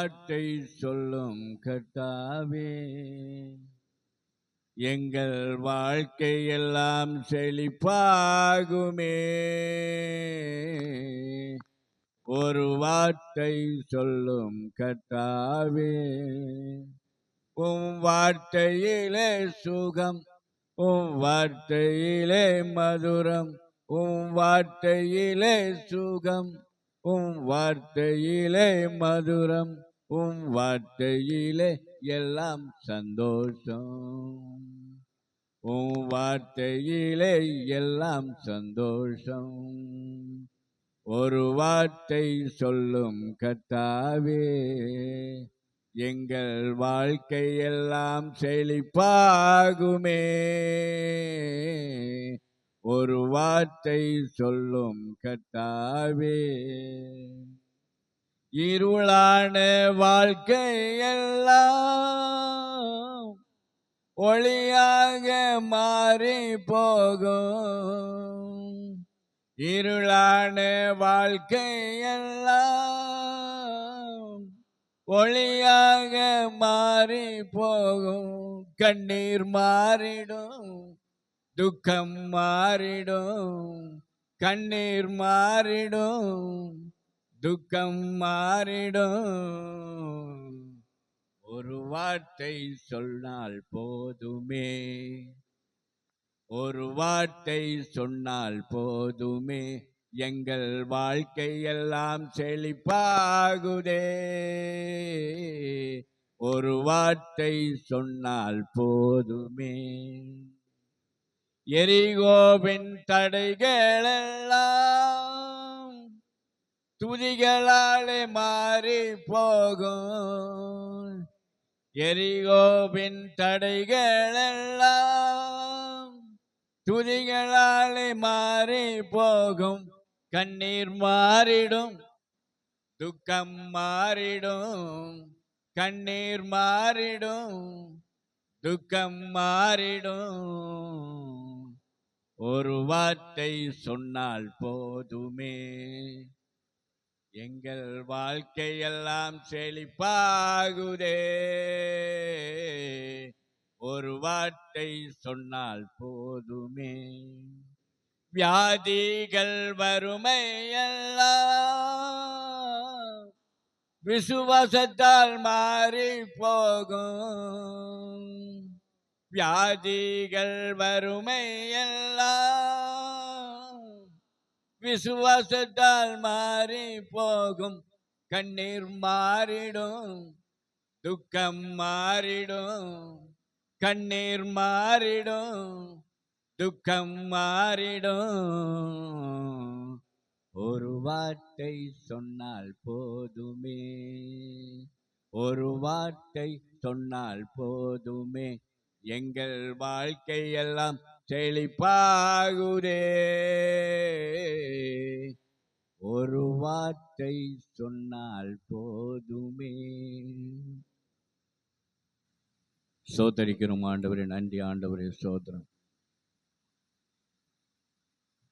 வார்த்தை சொல்லும் கர்த்தாவே, எங்கள் வாழ்க்கையெல்லாம் செழிப்பாகுமே. ஒரு வார்த்தை சொல்லும் கர்த்தாவே, உம் வார்த்தையிலே சுகம், உம் வார்த்தையிலே மதுரம், உம் வார்த்தையிலே சுகம், உம் வார்த்தையிலே மதுரம், உம் வார்த்தையிலே எல்லாம் சந்தோஷம், உம் வார்த்தையிலே எல்லாம் சந்தோஷம். ஒரு வார்த்தை சொல்லும் கர்த்தாவே, எங்கள் வாழ்க்கையெல்லாம் செழிப்பாகுமே. ஒரு வார்த்தை சொல்லும் கர்த்தாவே, இருளான வாழ்க்கையெல்லாம் ஒளியாக மாறி போகும். இருளான வாழ்க்கையெல்லாம் ஒளியாக மாறி போகும். கண்ணீர் மாறிடும், துக்கம் மாறிடும், கண்ணீர் மாறிடும், துக்கம் மாறிடும். ஒரு வார்த்தை சொன்னால் போதுமே, ஒரு வார்த்தை சொன்னால் போதுமே, எங்கள் வாழ்க்கையெல்லாம் செழிப்பாகுதே. ஒரு வார்த்தை சொன்னால் போதுமே. எரிகோவின் தடைகளெல்லாம் துதிகளாலே மாறி போகும். எரிகோவின் தடைகளெல்லாம் துதிகளாலே மாறி போகும். கண்ணீர் மாறிடும், துக்கம் மாறிடும், கண்ணீர் மாறிடும், துக்கம் மாறிடும். ஒரு வார்த்தை சொன்னால் போதுமே, எங்கள் வாழ்க்கையெல்லாம் செழிப்பாகுதே. ஒரு வார்த்தை சொன்னால் போதுமே. வியாதிகள் வறுமையெல்லாம் விசுவாசத்தால் மாறி போகும். வியாதிகள் வறுமையெல்லாம் விசுவாசத்தால் மாறி போகும். கண்ணீர் மாறிடும், துக்கம் மாறிடும், கண்ணீர் மாறிடும், துக்கம் மாறிடும். ஒரு வார்த்தை சொன்னால் போதுமே, ஒரு வார்த்தை சொன்னால் போதுமே, எங்கள் வாழ்க்கையெல்லாம் செழிப்பாகுதே. ஒரு வார்த்தை சொன்னால் போதுமே. சோதரிக்கிறோம் ஆண்டவரே, நன்றி ஆண்டவரே, சோதரம்.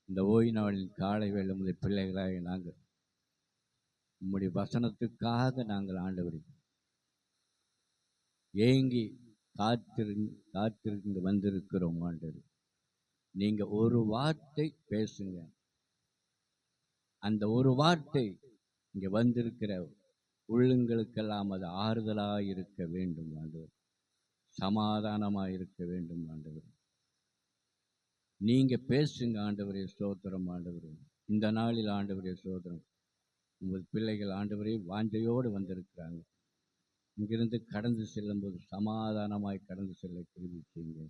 இந்த ஓய்வு நாளின் காலை வேளை முதல் பிள்ளைகளாக நாங்கள் உம்முடைய வசனத்துக்காக நாங்கள் ஆண்டவரே ஏங்கி காத்திருந்து வந்திருக்கிறோம் ஆண்டவர். நீங்க ஒரு வார்த்தை பேசுங்க, அந்த ஒரு வார்த்தை இங்க வந்திருக்கிற உள்ளங்களுக்கெல்லாம் அது ஆறுதலாக இருக்க வேண்டும் ஆண்டவர், சமாதானமாக இருக்க வேண்டும் ஆண்டவர். நீங்க பேசுங்க ஆண்டவரே, ஸ்தோத்திரம் ஆண்டவரே. இந்த நாளில் ஆண்டவரே ஸ்தோத்திரம், உங்கள் பிள்ளைகள் ஆண்டவரே வாஞ்சையோடு வந்திருக்கிறாங்க. இங்கிருந்து கடந்து செல்லும்போது சமாதானமாய் கடந்து செல்ல கிருபை செய்யுங்க.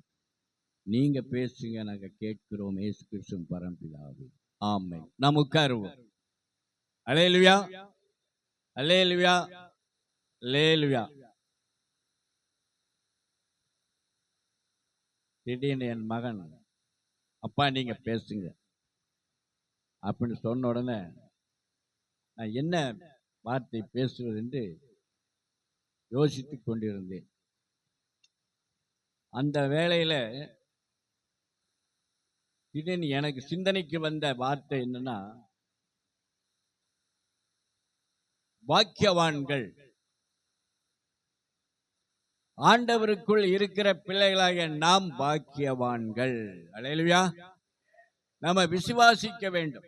நீங்க பேசுங்க, நாங்க கேட்கிறோம். இயேசு கிறிஸ்து பரம்பிதாவே, ஆமென். நாம் உட்காருவோம். அல்லேலூயா, அல்லேலூயா, அல்லேலூயா. திடீர்னு என் மகன், அப்பா நீங்க பேசுங்க அப்படின்னு சொன்ன உடனே நான் என்ன வார்த்தை பேசுவது என்று யோசித்துக் கொண்டிருந்தேன். அந்த வேளையில திடீர்னு எனக்கு சிந்தனைக்கு வந்த வார்த்தை என்னன்னா, பாக்கியவான்கள் ஆண்டவருக்குள் இருக்கிற பிள்ளைகளாகிய நாம் பாக்கியவான்கள். அல்லேலூயா. நம்ம விசுவாசிக்க வேண்டும்.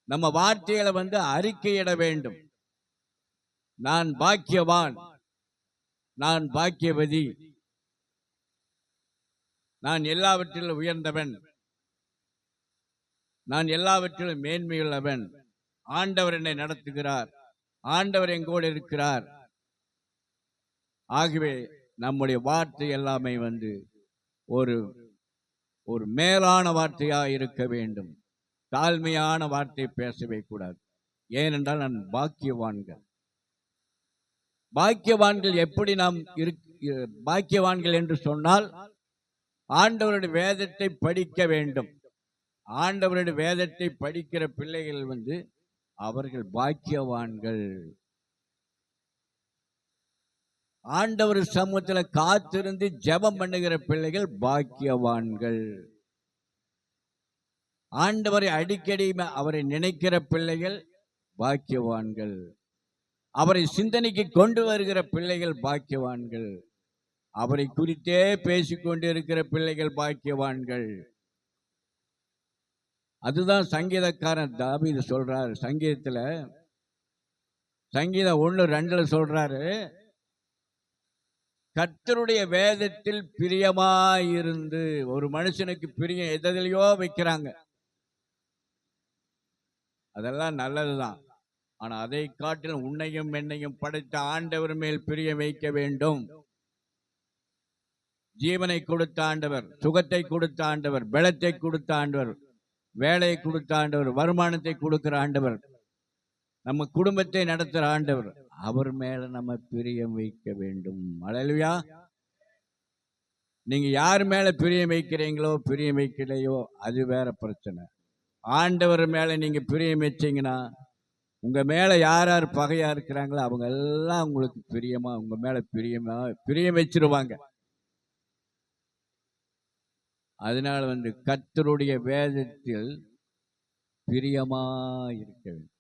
நம்ம வார்த்தைகளை அறிக்கையிட வேண்டும். நான் பாக்கியவான், நான் பாக்கியவதி, நான் எல்லாவற்றிலும் உயர்ந்தவன், நான் எல்லாவற்றிலும் மேன்மையுள்ளவன், ஆண்டவர் என்னை நடத்துகிறார், ஆண்டவர் எங்கோடு இருக்கிறார். ஆகவே நம்முடைய வார்த்தை எல்லாமே ஒரு ஒரு மேலான வார்த்தையாக இருக்க வேண்டும். தாழ்மையான வார்த்தை பேசவே கூடாது. ஏனென்றால் நான் பாக்கியவான்கள். பாக்கியவான்கள் எப்படி நாம் பாக்கியவான்கள் என்று சொன்னால் ஆண்டவருடைய வேதத்தை படிக்க வேண்டும். ஆண்டவருடைய வேதத்தை படிக்கிற பிள்ளைகள் அவர்கள் பாக்கியவான்கள். ஆண்டவர் சமூகத்தில் காத்திருந்து ஜெபம் பண்ணுகிற பிள்ளைகள் பாக்கியவான்கள். ஆண்டவரை அடிக்கடி அவரை நினைக்கிற பிள்ளைகள் பாக்கியவான்கள். அவரை சிந்தனைக்கு கொண்டு வருகிற பிள்ளைகள் பாக்கியவான்கள். அவரை குறித்தே பேசிக்கொண்டிருக்கிற பிள்ளைகள் பாக்கியவான்கள். அதுதான் சங்கீதக்காரன் தாவீது சொல்றாரு. சங்கீதம் 1:2 சொல்றாரு, கர்த்தருடைய வேதத்தில் பிரியமாயிருந்து. ஒரு மனுஷனுக்கு பிரியம் எதிலையோ வைக்கிறாங்க, அதெல்லாம் நல்லதுதான். ஆனா அதை காட்டிலும் உன்னையும் என்னையும் படைத்த ஆண்டவர் மேல் பிரியம் வைக்க வேண்டும். ஜீவனை கொடுத்த ஆண்டவர், சுகத்தை கொடுத்த ஆண்டவர், பலத்தை கொடுத்த ஆண்டவர், வேலையை கொடுத்த ஆண்டவர், வருமானத்தை கொடுக்கிற ஆண்டவர், நம்ம குடும்பத்தை நடத்துகிற ஆண்டவர், அவர் மேல நம்ம பிரியம் வைக்க வேண்டும். அல்லேலூயா. நீங்க யார் மேல பிரியம் வைக்கிறீங்களோ பிரியம் வைக்கலையோ அது வேற பிரச்சனை. ஆண்டவர் மேல நீங்க பிரியம் வச்சீங்கன்னா உங்க மேல யார் யார் பகையா இருக்கிறாங்களோ அவங்க எல்லாம் உங்களுக்கு பிரியமா உங்க மேல பிரியம் வச்சிருவாங்க. அதனால கர்த்தருடைய வேதத்தில் பிரியமா இருக்க வேண்டும்.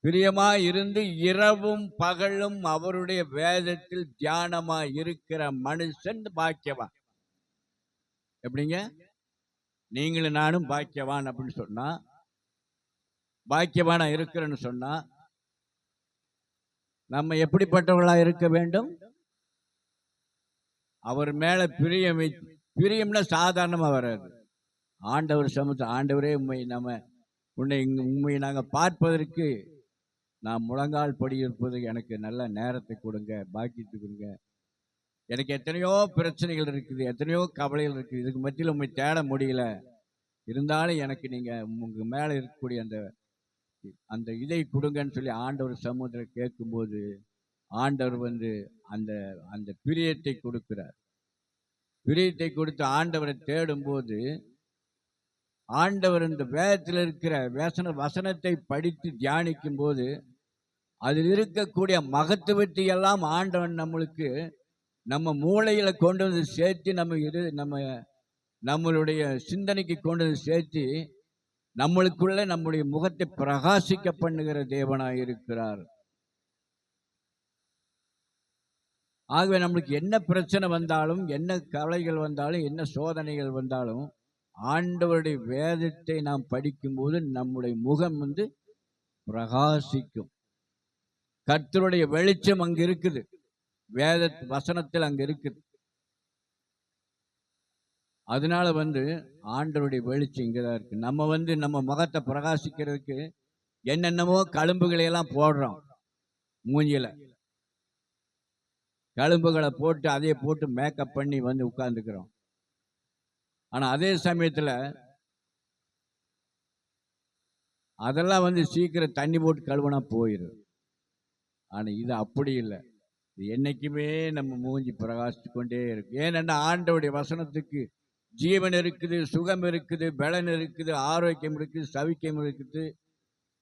பிரியமா இருந்து இரவும் பகலும் அவருடைய வேதத்தில் தியானமா இருக்கிற மனுஷன் பாக்கியவான். எப்படிங்க? நீங்களும் நானும் பாக்கியவான் அப்படின்னு சொன்னா, பாக்கியவானா இருக்கிறேன்னு சொன்னா நம்ம எப்படிப்பட்டவர்களா இருக்க வேண்டும்? அவர் மேல பிரியம்னா சாதாரணமா வராது. ஆண்டவர் ஆண்டவரே உண்மை நாங்கள் பார்ப்பதற்கு நான் முழங்கால் படி இருப்பது எனக்கு நல்ல நேரத்தை கொடுங்க, பாக்கியத்தை கொடுங்க. எனக்கு எத்தனையோ பிரச்சனைகள் இருக்குது, எத்தனையோ கவலைகள் இருக்குது, இதுக்கு மத்தியில் உண்மை தேட முடியல. இருந்தாலும் எனக்கு நீங்க உங்க மேல இருக்கக்கூடிய அந்த இதை கொடுங்கன்னு சொல்லி ஆண்டவர் சமூகத்தில் கேட்கும்போது ஆண்டவர் அந்த அந்த பிரியத்தை கொடுக்கிறார். பிரியத்தை கொடுத்து ஆண்டவரை தேடும்போது ஆண்டவர் இந்த வேதத்தில் இருக்கிற வசனத்தை படித்து தியானிக்கும் போது அதில் இருக்கக்கூடிய மகத்துவத்தை எல்லாம் ஆண்டவன் நம்ம மூளையில கொண்டு வந்து சேர்த்து நம்மளுடைய சிந்தனைக்கு கொண்டு வந்து சேர்த்து நம்மளுக்குள்ள நம்முடைய முகத்தை பிரகாசிக்க பண்ணுகிற தேவனாய் இருக்கிறார். ஆகவே நம்மளுக்கு என்ன பிரச்சனை வந்தாலும், என்ன கவலைகள் வந்தாலும், என்ன சோதனைகள் வந்தாலும் ஆண்டவருடைய வேதத்தை நாம் படிக்கும்போது நம்முடைய முகம் பிரகாசிக்கும். கர்த்தருடைய வெளிச்சம் அங்கு இருக்குது, வேத வசனத்தில் அங்கு இருக்குது. அதனால ஆண்டவருடைய வெளிச்சம் இங்கதான் இருக்கு. நம்ம முகத்தை பிரகாசிக்கிறதுக்கு என்னென்னமோ களும்புகளை எல்லாம் போடுறோம். மூஞ்சில களும்புகளை போட்டு அதையே போட்டு மேக்கப் பண்ணி உட்கார்ந்துக்கிறோம். ஆனா அதே சமயத்துல அதெல்லாம் சீக்கிரம் தண்ணி போட்டு கழுவுனா போயிடும். ஆனா இது அப்படி இல்லை. என்னைக்குமே நம்ம மூஞ்சி பிரகாசித்து கொண்டே இருக்கு. ஏனென்னா ஆண்டவருடைய வசனத்துக்கு ஜீவன் இருக்குது, சுகம் இருக்குது, பலன் இருக்குது, ஆரோக்கியம் இருக்குது, சவிக்கம் இருக்குது.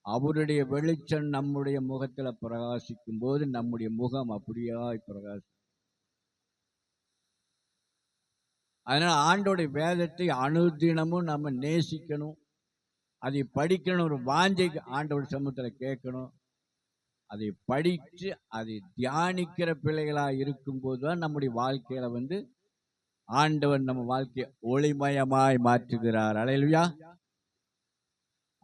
அவருடைய வெளிச்சம் நம்முடைய முகத்தில் பிரகாசிக்கும் போது நம்முடைய முகம் அப்படியாய் பிரகாசிக்கும். அதனால ஆண்டோடைய வேதத்தை அனுதினமும் நம்ம நேசிக்கணும், அதை படிக்கணும், ஒரு வாஞ்சை ஆண்டோட சமூகத்தில் கேட்கணும். அதை படித்து அதை தியானிக்கிற பிள்ளைகளாக இருக்கும்போது தான் நம்முடைய வாழ்க்கையில ஆண்டவர் நம்ம வாழ்க்கையை ஒளிமயமாய் மாற்றுகிறார். அல்லேலூயா.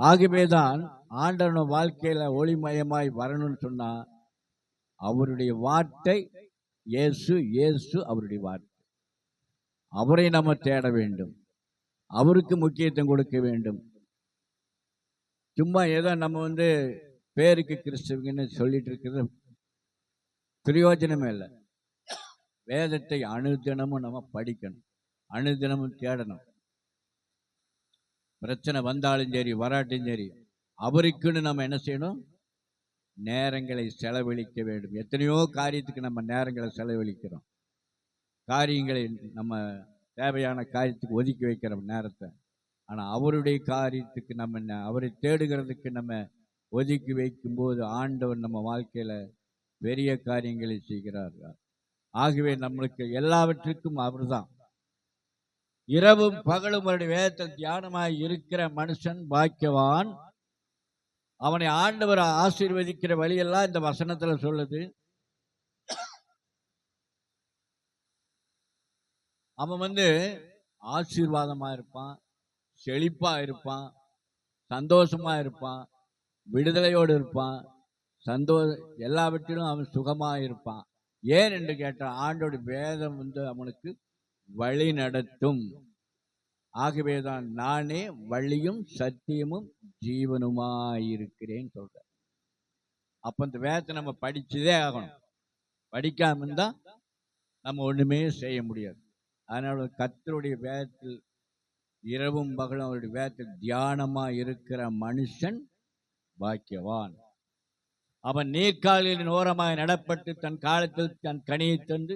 ஆகவேதான் ஆண்டவர் நம்ம வாழ்க்கையில ஒளிமயமாய் வரணும்னு சொன்னா அவருடைய வார்த்தை இயேசு, இயேசு அவருடைய வார்த்தை. அவரை நம்ம தேட வேண்டும், அவருக்கு முக்கியத்துவம் கொடுக்க வேண்டும். சும்மா ஏதோ நம்ம பேருக்கு கிறிஸ்துவங்கன்னு சொல்லிட்டு இருக்கிறது பிரயோஜனமே இல்லை. வேதத்தை அனுதினமும் நம்ம படிக்கணும், அனுதினமும் தேடணும். பிரச்சனை வந்தாலும் சரி வராட்டும் சரி அவருக்குன்னு நம்ம என்ன செய்யணும்? நேரங்களை செலவழிக்க வேண்டும். எத்தனையோ காரியத்துக்கு நம்ம நேரங்களை செலவழிக்கிறோம். காரியங்களை நம்ம தேவையான காரியத்துக்கு ஒதுக்கி வைக்கிற நேரத்தை. ஆனால் அவருடைய காரியத்துக்கு நம்ம அவரை தேடுகிறதுக்கு நம்ம ஒதுக்கி வைக்கும்போது ஆண்டவர் நம்ம வாழ்க்கையில் பெரிய காரியங்களை செய்கிறார்கள். ஆகவே நம்மளுக்கு எல்லாவற்றுக்கும் அவர் தான். இரவும் பகலும் அவருடைய வேதத்தில் தியானமாய் இருக்கிற மனுஷன் பாக்கியவான். அவனை ஆண்டவர் ஆசீர்வதிக்கிற வழியெல்லாம் இந்த வசனத்தில் சொல்லுது. அவன் ஆசீர்வாதமா இருப்பான், செழிப்பா இருப்பான், சந்தோஷமா இருப்பான், விடுதலையோடு இருப்பான், எல்லாவற்றிலும் அவன் சுகமா இருப்பான். ஏன் என்று கேட்டால் ஆண்டோட வேதம் அவனுக்கு வழி நடத்தும். ஆகவேதான் நானே வழியும் சத்தியமும் ஜீவனுமாயிருக்கிறேன் சொல்ற. அப்ப இந்த வேதத்தை நம்ம படிச்சுதே ஆகணும். படிக்காம இருந்தா நம்ம ஒண்ணுமே செய்ய முடியாது. அதனால கர்த்தருடைய வேதத்தில் இரவும் பகலும் அவருடைய வேதத்தில் தியானமா இருக்கிற மனுஷன் பாக்கியவான். அவன் நீர்க்காலின் ஓரமாய் நடப்பட்டு தன் காலத்தில் தன் கனியை தந்து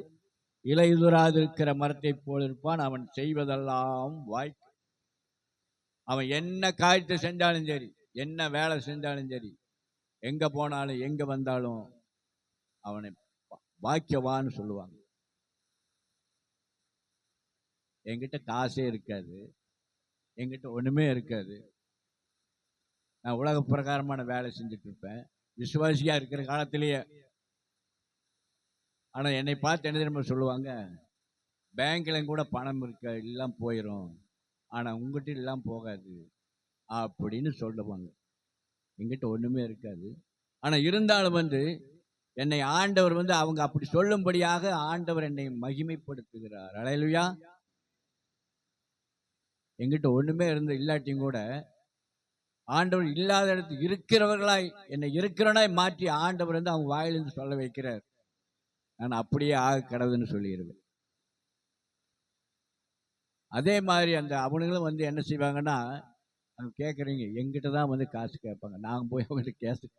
இலையுதிராது இருக்கிற மரத்தை போல் இருப்பான். அவன் செய்வதெல்லாம் வாய்க்கு. அவன் என்ன காரியத்தை செஞ்சாலும் சரி, என்ன வேலை செஞ்சாலும் சரி, எங்க போனாலும் எங்க வந்தாலும் அவனை பாக்கியவான்னு சொல்லுவாங்க. என்கிட்ட காசே இருக்காது, என்கிட்ட ஒண்ணுமே இருக்காது, நான் உலக பிரகாரமான வேலை செஞ்சுட்டு இருப்பேன், விசுவாசியா இருக்கிற காலத்திலேயே. ஆனா என்னை பார்த்து என்ன தெரியுமா சொல்லுவாங்க? பேங்க்ல கூட பணம் இருக்க எல்லாம் போயிடும், ஆனா உங்ககிட்ட எல்லாம் போகாது அப்படின்னு சொல்லுவாங்க. எங்கிட்ட ஒண்ணுமே இருக்காது, ஆனா இருந்தாலும் என்னை ஆண்டவர் அவங்க அப்படி சொல்லும்படியாக ஆண்டவர் என்னை மகிமைப்படுத்துகிறார். அல்லேலூயா. எங்கிட்ட ஒண்ணுமே இல்லாட்டியும் கூட ஆண்டவர் இல்லாத இடத்துக்கு இருக்கிறவர்களாய் என்னை இருக்கிறவனாய் மாற்றி ஆண்டவர் அவங்க வாயிலிருந்து சொல்ல வைக்கிறார். நான் அப்படியே ஆக கடவுதுன்னு சொல்லிடுவேன். அதே மாதிரி அந்த அவனுங்களும் என்ன செய்வாங்கன்னா, அவங்க கேட்குறீங்க எங்கிட்ட தான் காசு கேட்பாங்க. நாங்கள் போய் அவங்ககிட்ட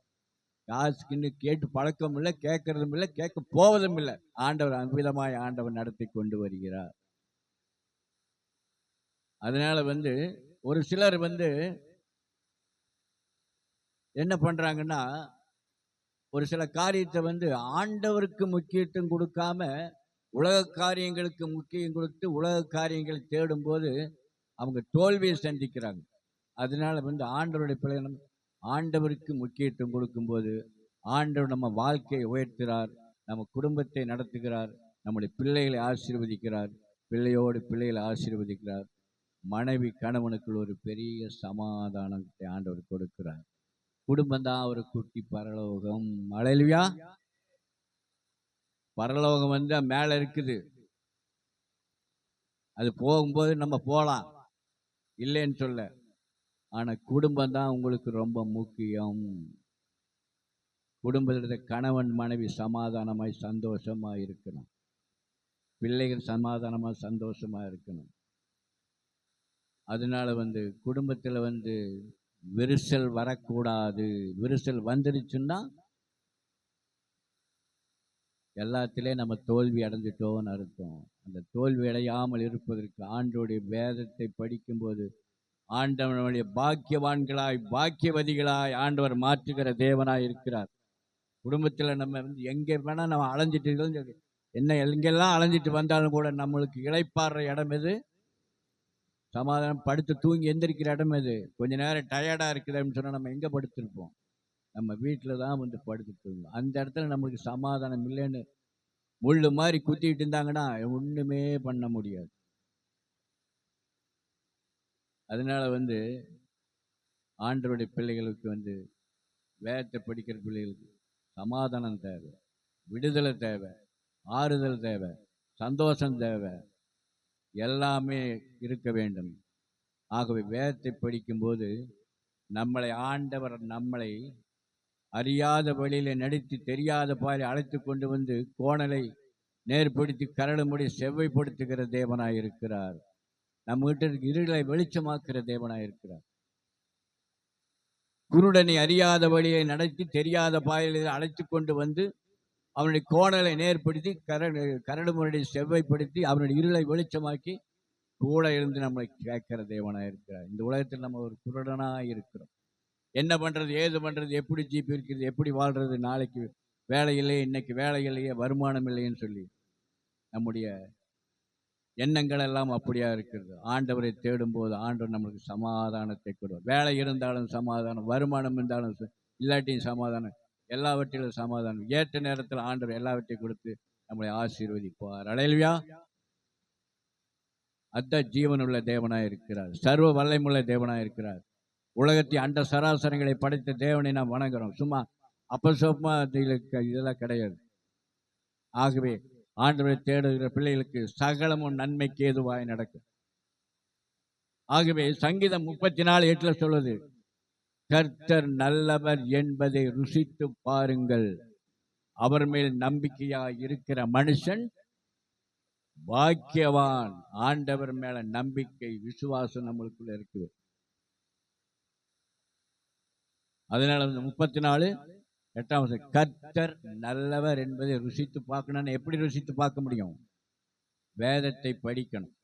காசுக்குன்னு கேட்டு பழக்கம் இல்லை, கேட்கறதும் இல்லை, கேட்க போவதும் இல்லை. ஆண்டவர் அற்புதமாய் ஆண்டவர் நடத்தி கொண்டு வருகிறார். அதனால ஒரு சிலர் என்ன பண்றாங்கன்னா, ஒரு சில காரியத்தை ஆண்டவருக்கு முக்கியத்துவம் கொடுக்காம உலக காரியங்களுக்கு முக்கியம் கொடுத்து உலக காரியங்களை தேடும் போது அவங்க தோல்வியை சந்திக்கிறாங்க. அதனால ஆண்டவருடைய பிள்ளைகள் ஆண்டவருக்கு முக்கியத்துவம் கொடுக்கும்போது ஆண்டவர் நம்ம வாழ்க்கையை உயர்த்துகிறார், நம்ம குடும்பத்தை நடத்துகிறார், நம்முடைய பிள்ளைகளை ஆசீர்வதிக்கிறார், பிள்ளையோடு பிள்ளைகளை ஆசீர்வதிக்கிறார். மனைவி கணவனுக்குள் ஒரு பெரிய சமாதானத்தை ஆண்டவர் கொடுக்கிறார். குடும்பம் தான் ஒரு குட்டி பரலோகம். அல்லேலூயா. பரலோகம் மேல இருக்குது, அது போகும்போது நம்ம போலாம், இல்லைன்னு சொல்ல. ஆனா குடும்பம் தான் உங்களுக்கு ரொம்ப முக்கியம். குடும்பத்தில் கணவன் மனைவி சமாதானமாய் சந்தோஷமா இருக்கணும், பிள்ளைகள் சமாதானமா சந்தோஷமா இருக்கணும். அதனால குடும்பத்தில் விரிசல் வரக்கூடாது. விரிசல் வந்துருச்சுன்னா எல்லாத்திலே நம்ம தோல்வி அடைஞ்சிட்டோம்னு அர்த்தம். அந்த தோல்வி அடையாமல் இருப்பதற்கு ஆண்டவருடைய வேதத்தை படிக்கும்போது ஆண்டவனுடைய பாக்கியவான்களாய் பாக்கியவதிகளாய் ஆண்டவர் மாற்றுகிற தேவனாய் இருக்கிறார். குடும்பத்தில் நம்ம எங்கே வேணா நம்ம அலைஞ்சிட்டு என்ன எங்கெல்லாம் அலைஞ்சிட்டு வந்தாலும் கூட நம்மளுக்கு இளைப்பாடுற இடம் எது? சமாதானம் படுத்து தூங்கி எந்திரிக்கிற இடம் எது? கொஞ்ச நேரம் டயர்டா இருக்குது அப்படின்னு சொன்னா நம்ம எங்க படுத்திருப்போம்? நம்ம வீட்டில் தான் வந்து படுத்துட்டு இருந்தோம். அந்த இடத்துல நம்மளுக்கு சமாதானம் இல்லைன்னு முள்ளு மாதிரி குத்திட்டு இருந்தாங்கன்னா ஒண்ணுமே பண்ண முடியாது. அதனால வந்து ஆண்டவருடைய பிள்ளைகளுக்கு வந்து வேதத்தை படிக்கிற பிள்ளைகளுக்கு சமாதானம் தேவை, விடுதலை தேவை, ஆறுதல் தேவை, சந்தோஷம் தேவை, எல்லாமே இருக்க வேண்டும். ஆகவே வேதத்தை படிக்கும்போது நம்மளை அறியாத வழியில நடித்து தெரியாத பாதை அழைத்து கொண்டு வந்து கோணலை நேர்படுத்தி கரடுமுடி செவ்வைப்படுத்துகிற தேவனாய் இருக்கிறார். நம்ம கிட்ட இருக்க இருளை வெளிச்சமாக்குற தேவனாய் இருக்கிறார். குருடனை அறியாத வழியை நடத்தி தெரியாத பாதையில் அழைத்து கொண்டு வந்து அவனுடைய கோணலை நேர்படுத்தி கரடு முரடை செவ்வைப்படுத்தி அவனுடைய இருளை வெளிச்சமாக்கி கூட இருந்து நம்மளை கேட்கிற தேவனாய் இருக்கிறார். இந்த உலகத்தில் நம்ம ஒரு குருடனாய் இருக்கிறோம். என்ன பண்றது, ஏது பண்றது, எப்படி ஜீப் இருக்கிறது, எப்படி வாழ்றது, நாளைக்கு வேலை இல்லையே, இன்னைக்கு வேலை இல்லையே, வருமானம் இல்லைன்னு சொல்லி நம்முடைய எண்ணங்கள் எல்லாம் அப்படியா இருக்கிறது. ஆண்டவரை தேடும் போது ஆண்டவர் நம்மளுக்கு சமாதானத்தை கொடுவார். வேலை இருந்தாலும் சமாதானம், வருமானம் இருந்தாலும் இல்லாட்டியும் சமாதானம், எல்லாவற்றிலும் சமாதானம். ஏற்ற நேரத்தில் ஆண்டவர் எல்லாவற்றையும் கொடுத்து நம்மளை ஆசீர்வதிப்பார். அல்லேலூயா. அத்த ஜீவனுள்ள தேவனாய் இருக்கிறார், சர்வ வல்லமையுள்ள தேவனாய் இருக்கிறார். உலகத்தை அண்ட சராசரங்களை படைத்த தேவனை நாம் வணங்குறோம். சும்மா அப்பசோப்பமா இதெல்லாம் கிடையாது. ஆகவே ஆண்டவரை தேடுகிற பிள்ளைகளுக்கு சகலமும் நன்மைக்கு ஏதுவாய் நடக்கும். ஆகவே சங்கீதம் 34:8 சொல்வது, கர்த்தர் நல்லவர் என்பதை ருசித்து பாருங்கள், அவர் மேல் நம்பிக்கையாய் இருக்கிற மனுஷன் பாக்கியவான். ஆண்டவர் மேல நம்பிக்கை, விசுவாசம் நம்மளுக்குள்ள இருக்குது. அதனால 34:8 கர்த்தர் நல்லவர் என்பதை ருசித்து பார்க்கணும்னு எப்படி ருசித்து பார்க்க முடியும்? வேதத்தை படிக்கணும்,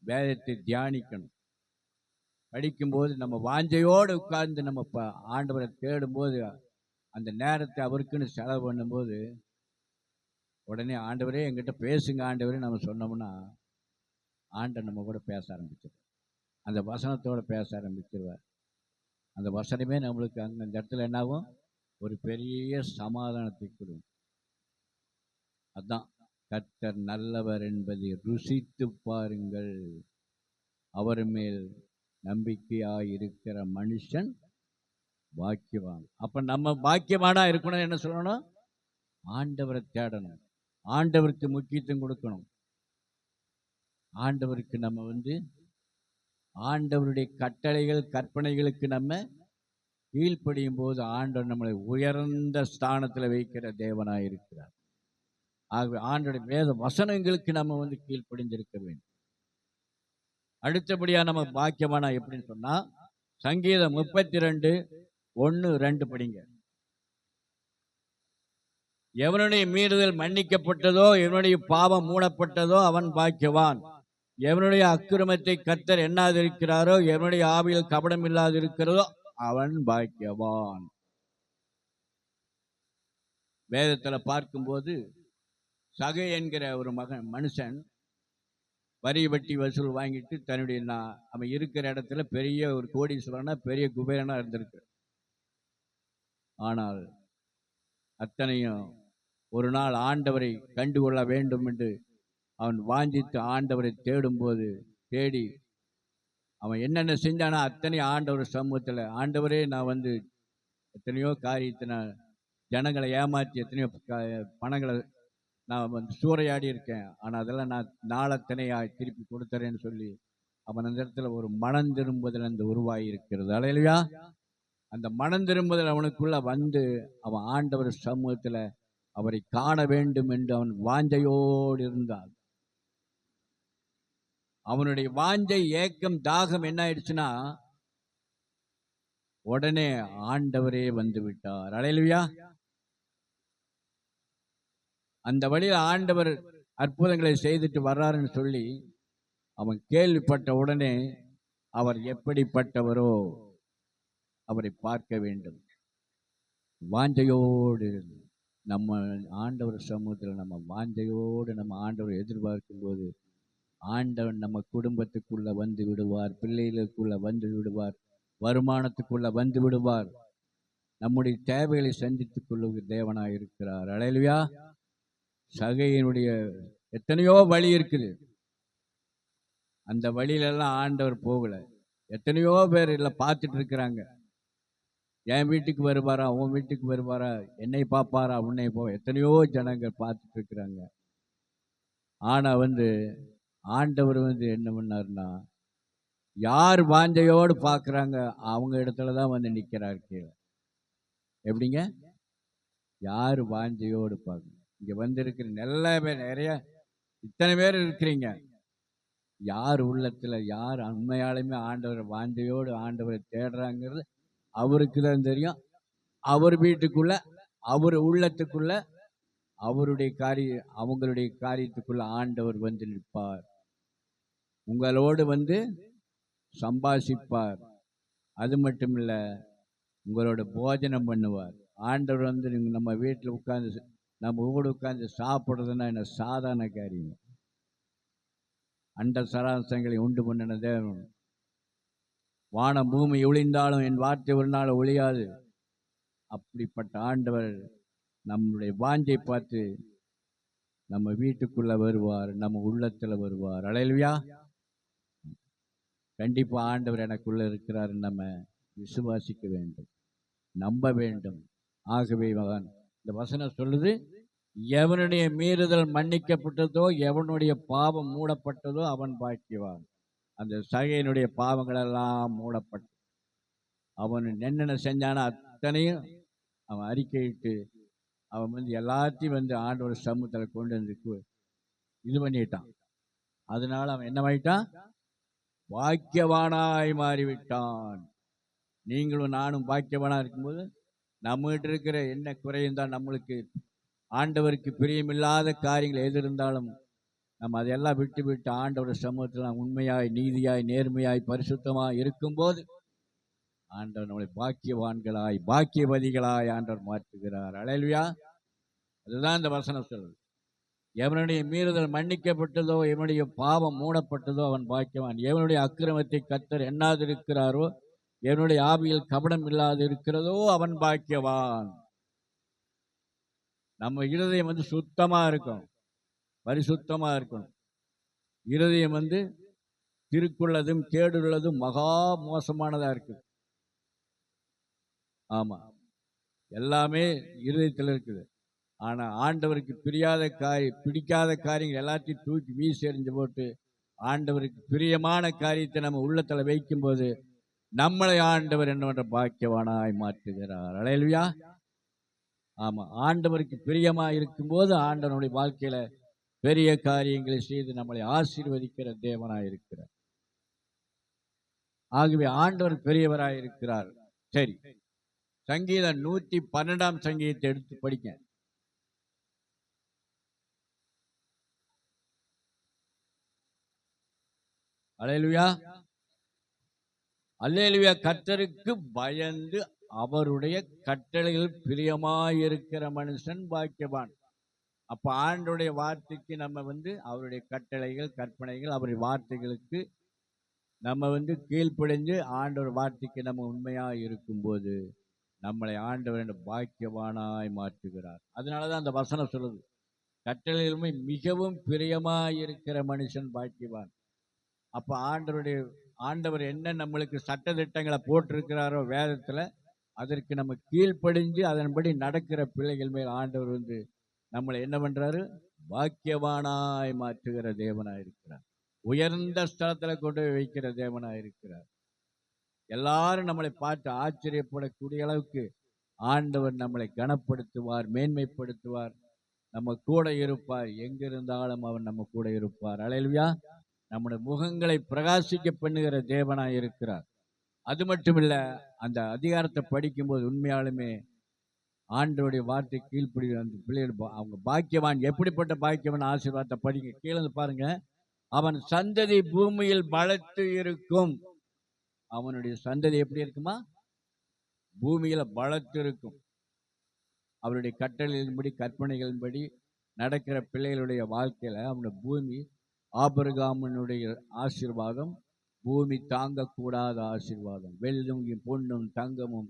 வேதத்தை தியானிக்கணும். படிக்கும்போது நம்ம வாஞ்சையோடு உட்கார்ந்து நம்ம ஆண்டவரை தேடும்போது அந்த நேரத்தை அவருக்குன்னு செலவு பண்ணும்போது உடனே ஆண்டவரே எங்கிட்ட பேசுங்க ஆண்டவரே நம்ம சொன்னோம்னா ஆண்டவர் நம்ம கூட பேச ஆரம்பிச்சிருவார். அந்த வசனத்தோட பேச ஆரம்பிச்சிருவார். அந்த வசனமே நம்மளுக்கு அந்த இடத்துல என்னாகும், ஒரு பெரிய சமாதானத்தை கொடுக்கும். அதான் கர்த்தர் நல்லவர் என்பதை ருசித்து பாருங்கள், அவர் மேல் நம்பிக்கையாயிருக்கிற மனுஷன் பாக்கியவான். அப்ப நம்ம பாக்கியவானா இருக்கணும். என்ன சொல்லணும்? ஆண்டவரை தேடணும், ஆண்டவருக்கு முக்கியத்துவம் கொடுக்கணும். ஆண்டவருக்கு நம்ம ஆண்டவருடைய கட்டளைகள் கற்பனைகளுக்கு நம்ம கீழ்ப்படியும் போது ஆண்டவர் நம்மளை உயர்ந்த ஸ்தானத்தில் வைக்கிற தேவனாய் இருக்கிறார். ஆகவே ஆண்டவருடைய வேத வசனங்களுக்கு நம்ம கீழ்ப்படிந்திருக்க வேண்டும். அடுத்தபடியா நம்ம பாக்கியமானா எப்படின்னு சொன்னா, சங்கீதம் 32:1-2 படிங்க. எவனுடைய மீறுதல் மன்னிக்கப்பட்டதோ, எவனுடைய பாவம் மூடப்பட்டதோ அவன் பாக்கியவான். எவனுடைய அக்கிரமத்தை கர்த்தர் எண்ணாதிருக்கிறாரோ, எவனுடைய ஆவியில் கபடம் இல்லாதிருக்கிறதோ அவன் பாக்கியவான். வேதத்தில் பார்க்கும்போது சகை என்கிற ஒரு மனுஷன் வரி வட்டி வசூல் வாங்கிட்டு தன்னுடைய அவன் இருக்கிற இடத்துல பெரிய ஒரு கோடீஸ்வரனா பெரிய குபேரனா இருந்திருக்கு. ஆனால் அத்தனையும் ஒரு நாள் ஆண்டவரை கண்டுகொள்ள வேண்டும் என்று அவன் வாஞ்சித்து ஆண்டவரை தேடி அவன் என்னென்ன செஞ்சானா அத்தனை ஆண்டவர் சமூகத்தில், ஆண்டவரே நான் எத்தனையோ காரியத்தை நான் ஜனங்களை ஏமாற்றி எத்தனையோ பணங்களை நான் சூறையாடி இருக்கேன், ஆனால் அதெல்லாம் நான் நாளத்தனையாய் திருப்பி கொடுத்துறேன்னு சொல்லி அவன் அந்த இடத்துல ஒரு மனம் திரும்புதல் அந்த உருவாகி இருக்கிறது. அல்லேலூயா. அந்த மனம் திரும்புதல் அவனுக்குள்ள அவன் ஆண்டவர் சமூகத்தில் அவரை காண வேண்டும் என்று அவன் வாஞ்சையோடு இருந்தான். அவனுடைய வாஞ்சை, ஏக்கம், தாகம் என்ன ஆயிடுச்சுன்னா உடனே ஆண்டவரே வந்து விட்டார். அல்லேலூயா. அந்த வழியில் ஆண்டவர் அற்புதங்களை செய்துட்டு வர்றாருன்னு சொல்லி அவன் கேள்விப்பட்ட உடனே அவர் எப்படிப்பட்டவரோ அவரை பார்க்க வேண்டும். வாஞ்சையோடு நம்ம ஆண்டவர் சமூகத்தில் நம்ம வாஞ்சையோடு நம்ம ஆண்டவரை எதிர்பார்க்கும் போது ஆண்டவன் நம்ம குடும்பத்துக்குள்ள வந்து விடுவார், பிள்ளைகளுக்குள்ள வந்து விடுவார், வருமானத்துக்குள்ள வந்து விடுவார். நம்முடைய தேவைகளை சந்தித்துக் கொள்ளுகிற தேவனாய் இருக்கிறார். அல்லேலூயா. சகையினுடைய எத்தனையோ வழி இருக்குது, அந்த வழியிலெல்லாம் ஆண்டவர் போகல. எத்தனையோ பேர் இல்லை பார்த்துட்டு இருக்கிறாங்க. என் வீட்டுக்கு வருவாரா, உன் வீட்டுக்கு வருவாரா, என்னை பார்ப்பாரா, உன்னை எத்தனையோ ஜனங்கள் பார்த்துட்டு இருக்கிறாங்க. ஆனா ஆண்டவர் என்ன பண்ணாருன்னா, யார் வாஞ்சையோடு பார்க்குறாங்க அவங்க இடத்துல தான் நிற்கிறார் கீழே. எப்படிங்க? யார் வாஞ்சையோடு பார்க்கணும். இங்கே வந்திருக்கிற நிறைய இத்தனை பேர் இருக்கிறீங்க. யார் உள்ளத்தில் யார் உண்மையாலுமே ஆண்டவரை வாஞ்சையோடு ஆண்டவரை தேடுறாங்கிறது அவருக்கு தான் தெரியும். அவர் வீட்டுக்குள்ள, அவர் உள்ளத்துக்குள்ள, அவங்களுடைய காரியத்துக்குள்ள ஆண்டவர் நிற்பார். உங்களோடு சம்பாஷிப்பார். அது மட்டும் இல்லை, உங்களோட போஜனம் பண்ணுவார். ஆண்டவர் நம்ம வீட்டில் உட்கார்ந்து நம்ம ஊடு உட்கார்ந்து சாப்பிட்றதுன்னா என்ன சாதாரண காரியம்? அண்ட சராசரங்களை உண்டு பண்ணின தேவன். வானம் பூமி ஒளிந்தாலும் என் வார்த்தை ஒரு நாள் ஒளியாது. அப்படிப்பட்ட ஆண்டவர் நம்முடைய வாஞ்சை பார்த்து நம்ம வீட்டுக்குள்ள வருவார், நம்ம உள்ளத்துல வருவார். அல்லேலூயா. கண்டிப்பா ஆண்டவர் எனக்குள்ள இருக்கிறார் நம்ம விசுவாசிக்க வேண்டும், நம்ப வேண்டும். ஆகவே இந்த வசனம் சொல்லுது, எவனுடைய மீறுதல் மன்னிக்கப்பட்டதோ, எவனுடைய பாவம் மூடப்பட்டதோ அவன் பாக்கியவான். அந்த சகையினுடைய பாவங்கள் எல்லாம் மூடப்பட்டு அவன் என்னென்ன செஞ்சான அத்தனையும் அவன் அறிக்கையிட்டு அவன் எல்லாத்தையும் ஆண்டவர் சமூகத்தில் கொண்டு இது பண்ணிட்டான். அதனால அவன் என்னவாயிட்டான்? பாக்கியவானாய் மாறிவிட்டான். நீங்களும் நானும் பாக்கியவானா இருக்கும்போது நம்மகிட்ட இருக்கிற என்ன குறையும் தான் நம்மளுக்கு ஆண்டவருக்கு பிரியமில்லாத காரியங்கள் எது இருந்தாலும் நம்ம அதையெல்லாம் விட்டு ஆண்டவர் சமூகத்தில் உண்மையாய், நீதியாய், நேர்மையாய், பரிசுத்தமாய் இருக்கும்போது ஆண்டவர் நம்மளை பாக்கியவான்களாய், பாக்கியவதிகளாய் ஆண்டவர் மாற்றுகிறார். அல்லேலூயா. அதுதான் இந்த வசனம் சொல்லுது. எவனுடைய மீறுதல் மன்னிக்கப்பட்டதோ, எவனுடைய பாவம் மூடப்பட்டதோ அவன் பாக்கியவான். எவனுடைய அக்கிரமத்தை கர்த்தர் எண்ணாதிருக்கிறாரோ, எவனுடைய ஆவியில் கபடம் இல்லாது இருக்கிறதோ அவன் பாக்கியவான். நம்ம இருதயம் சுத்தமா இருக்கணும், பரிசுத்தமா இருக்கணும். இருதயம் திருக்குள்ளதும் கேடுள்ளதும் மகா மோசமானதா இருக்கு. ஆமா, எல்லாமே இருதயத்தில் இருக்குது. ஆனா ஆண்டவருக்கு பிடிக்காத காரியங்கள் எல்லாத்தையும் தூக்கி வீசி எறிஞ்சு போட்டு ஆண்டவருக்கு பிரியமான காரியத்தை நம்ம உள்ளத்துல வைக்கும் போது நம்மளை ஆண்டவர் என்ன பாக்கியவானாய் மாற்றுகிறார். அல்லேலூயா. ஆமா, ஆண்டவருக்கு பிரியமா இருக்கும்போது ஆண்டவனுடைய வாழ்க்கையில பெரிய காரியங்களை செய்து நம்மளை ஆசீர்வதிக்கிற தேவனாய் இருக்கிறார். ஆகவே ஆண்டவர் பெரியவராய் இருக்கிறார். சரி, சங்கீதம் 112 சங்கீதத்தை எடுத்து படிக்க. அல்லேலூயா. அல்லேலூயா. கர்த்தருக்கு பயந்து அவருடைய கட்டளைகள் பிரியமாயிருக்கிற மனுஷன் பாக்கியவான். அப்ப ஆண்டவருடைய வார்த்தைக்கு நம்ம அவருடைய கட்டளைகள், கற்பனைகள், அவருடைய வார்த்தைகளுக்கு நம்ம கீழ்ப்படிஞ்சு ஆண்டவர் வார்த்தைக்கு நம்ம உண்மையா இருக்கும்போது நம்மளை ஆண்டவர் பாக்கியவானாய் மாற்றுகிறார். அதனாலதான் அந்த வசனம் சொல்லுது, கட்டளைகளுமே மிகவும் பிரியமாயிருக்கிற மனுஷன் பாக்கியவான். அப்ப ஆண்டவர் என்ன நம்மளுக்கு சட்ட திட்டங்களை போட்டிருக்கிறாரோ வேதத்துல, அதற்கு நம்ம கீழ்ப்படிஞ்சு அதன்படி நடக்கிற பிள்ளைகள் மேல் ஆண்டவர் நம்மளை என்ன பண்றாரு? பாக்கியவானாய் மாற்றுகிற தேவனாய் இருக்கிறார். உயர்ந்த ஸ்தலத்துல கொண்டு போய் வைக்கிற தேவனாய் இருக்கிறார். எல்லாரும் நம்மளை பார்த்து ஆச்சரியப்படக்கூடிய அளவுக்கு ஆண்டவர் நம்மளை கனப்படுத்துவார், மேன்மைப்படுத்துவார், நம்ம கூட இருப்பார். எங்க இருந்தாலும் அவர் நம்ம கூட இருப்பார். அல்லேலூயா. நம்முடைய முகங்களை பிரகாசிக்க பண்ணுகிற தேவனாய் இருக்கிறார். அது மட்டும் இல்ல, அந்த அதிகாரத்தை படிக்கும்போது உண்மையாலுமே ஆண்டவருடைய வார்த்தை கீழ்ப்படி அந்த பிள்ளைகள் அவங்க பாக்கியவான். எப்படிப்பட்ட பாக்கியவான்? ஆசீர்வாதத்தை படிங்க, கீழே பாருங்க. அவன் சந்ததி பூமியில் பலத்து இருக்கும். அவனுடைய சந்ததி எப்படி இருக்குமா? பூமியில பலத்து இருக்கும். அவருடைய கட்டளைகளின்படி, கற்பனைகளின்படி நடக்கிற பிள்ளைகளுடைய வாழ்க்கையில அவனுடைய பூமி, ஆபிரகாமினுடைய ஆசீர்வாதம் பூமி தாங்கக்கூடாத ஆசீர்வாதம். வெள்ளும் பொன்னும் தங்கமும்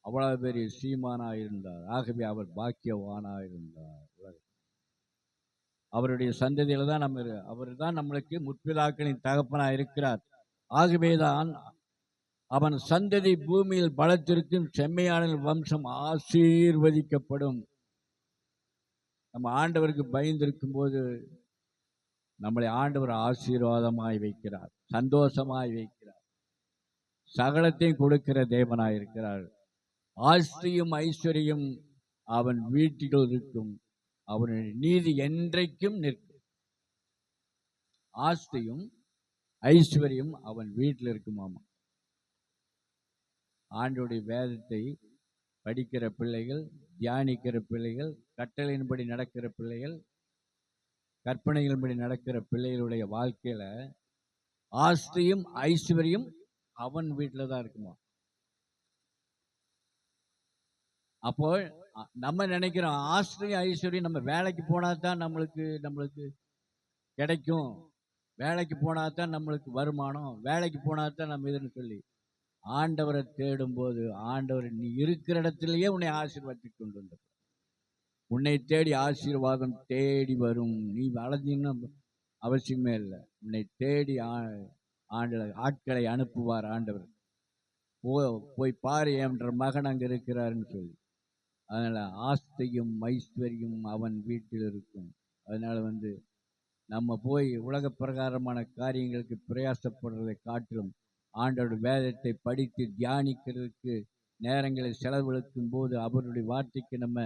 அவ்வளவு பெரிய சீமானாக இருந்தார். ஆகவே அவர் பாக்கியவானாக இருந்தார். அவருடைய சந்ததியில தான் அவர் தான் நம்மளுக்கு முற்பிதாக்களின் தகப்பனாக இருக்கிறார். ஆகவேதான் அவன் சந்ததி பூமியில் பலத்திற்கும் செம்மையான வம்சம் ஆசீர்வதிக்கப்படும். நம்ம ஆண்டவருக்கு பயந்திருக்கும் போது நம்மளை ஆண்டவர் ஆசீர்வாதமாய் வைக்கிறார், சந்தோஷமாய் வைக்கிறார், சகலத்தையும் கொடுக்கிற தேவனாய் இருக்கிறார். ஆஸ்தியும் ஐஸ்வர்யம் அவன் வீட்டில் இருக்கும், அவனுடைய நீதி என்றைக்கும் நிற்கும். ஆஸ்தியும் ஐஸ்வர்யம் அவன் வீட்டில் இருக்குமாமா. ஆண்டோடைய வேதத்தை படிக்கிற பிள்ளைகள், தியானிக்கிற பிள்ளைகள், கட்டளையின்படி நடக்கிற பிள்ளைகள், கற்பனைகளின்படி நடக்கிற பிள்ளைகளுடைய வாழ்க்கையில ஆஸ்தியும் ஐஸ்வர்யம் அவன் வீட்டில் தான் இருக்குமா. அப்போ நம்ம நினைக்கிறோம் ஆஸ்திரியும் ஐஸ்வர்யம் நம்ம வேலைக்கு போனா தான் நம்மளுக்கு கிடைக்கும், வேலைக்கு போனா தான் நம்மளுக்கு வருமானம், வேலைக்கு போனா தான் நம்ம இதுன்னு சொல்லி ஆண்டவரை தேடும் போது ஆண்டவர் நீ இருக்கிற இடத்திலேயே உன்னை ஆசீர்வாதி கொண்டு வந்த, உன்னை தேடி ஆசீர்வாதம் தேடி வரும். நீ வளர்ந்தீங்கன்னா அவசியமே இல்லை, உன்னை தேடி ஆட்களை அனுப்புவார் ஆண்டவர். போய் பாரு என்ற மகன் அங்கே இருக்கிறாருன்னு சொல்லி. அதனால ஆஸ்தியும் ஐஸ்வர்யம் அவன் வீட்டில் இருக்கும். அதனால நம்ம போய் உலக பிரகாரமான காரியங்களுக்கு பிரயாசப்படுறதை காட்டிலும் ஆண்டோட வேதத்தை படித்து தியானிக்கிறதுக்கு நேரங்களை செலவழிக்கும் போது, அவருடைய வார்த்தைக்கு நம்ம